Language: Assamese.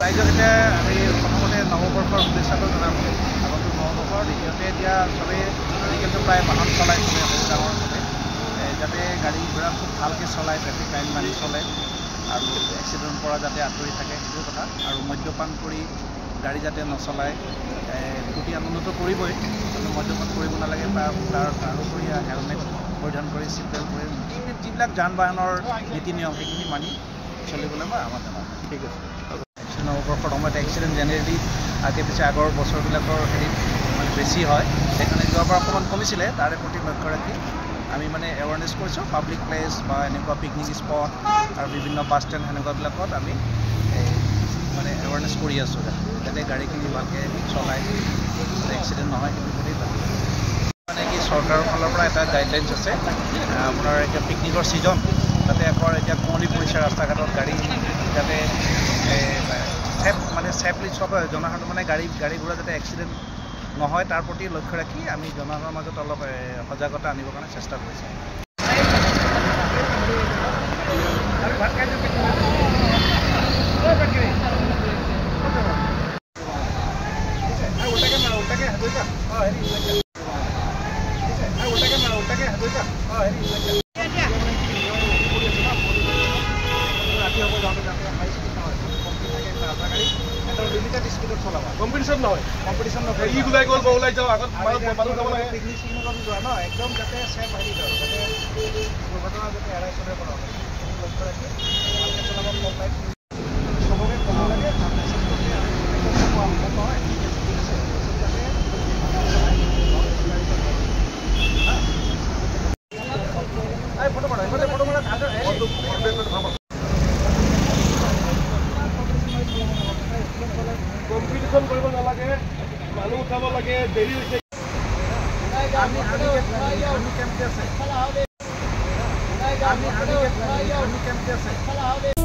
ৰাইজক এতিয়া আমি প্ৰথমতে নৱবৰ্ষৰ শুভেচ্ছাটো জনালোঁ। আগন্তুক নৱবৰ্ষৰ দ্বিতীয়তে এতিয়া চবেই আজিকালিতো প্ৰায় বাহন চলাই চবে সৰু ডাঙৰ চবে যাতে গাড়ী ঘোঁৰা খুব ভালকৈ চলায়, ট্ৰেফিক আইন মানি চলে আৰু এক্সিডেণ্টৰ পৰা যাতে আঁতৰি থাকে সেইটো কথা। আৰু মদ্যপান কৰি গাড়ী যাতে নচলায়, ফূৰ্তি আনন্দটো কৰিবই, কিন্তু মদ্যপান কৰিব নালাগে। তাৰোপৰি হেলমেট পৰিধান কৰি চিট বেল্ট কৰি যিবিলাক যান বাহনৰ নীতি নিয়ম সেইখিনি মানি চলিবলৈ মই আহ্বান জনাওঁ। ঠিক আছে। নৱবৰ্ষৰ সময়ত এক্সিডেণ্ট জেনেৰেলি আগে পিছে আগৰ বছৰবিলাকৰ হেৰিত মানে বেছি হয়, সেইকাৰণে যোৱাবাৰ অকণমান কমিছিলে। তাৰে প্ৰতি লক্ষ্য ৰাখি আমি মানে এৱাৰনেছ কৰিছোঁ। পাব্লিক প্লেচ বা এনেকুৱা পিকনিক স্পট আৰু বিভিন্ন বাছ ষ্টেণ্ড সেনেকুৱাবিলাকত আমি মানে এৱাৰনেছ কৰি আছোঁ যাতে গাড়ীখিনি ভালকৈ চলায়, এক্সিডেণ্ট নহয় সেইটো বুলি মানে কি চৰকাৰৰ ফালৰ পৰা এটা গাইডলাইনছ আছে। আপোনাৰ এতিয়া পিকনিকৰ ছিজন, তাতে আকৌ এতিয়া কুঁৱলী পৰিছে ৰাস্তা ঘাটত, গাড়ী যাতে ছেফলি চব জনসাধাৰণ মানে গাড়ী ঘোঁৰা যাতে এক্সিডেণ্ট নহয় তাৰ প্ৰতি লক্ষ্য ৰাখি আমি জনসাধাৰণৰ মাজত অলপ সজাগতা আনিবৰ কাৰণে চেষ্টা কৰিছোঁ। কম্পিটিশ্যন নহয়, ই ওলাই গ'ল মই ওলাই যাওঁ, আগত মানুহ যাব লাগে। পিকনিক চিকনিকত যোৱা ন, একদম যাতে ছেফ হেৰি যাওঁ, যাতে দুৰ্ঘটনা যাতে এৰাই চলিব পৰা হয় লক্ষ্য ৰাখি ভালকৈ চলাব কমপ্লাইট চবকে ক'ব লাগে। কম্পিটিশ্যন কৰিব নালাগে, মানুহ উঠাব লাগে, দেৰি হৈছে। আমি কেম্পে আছে।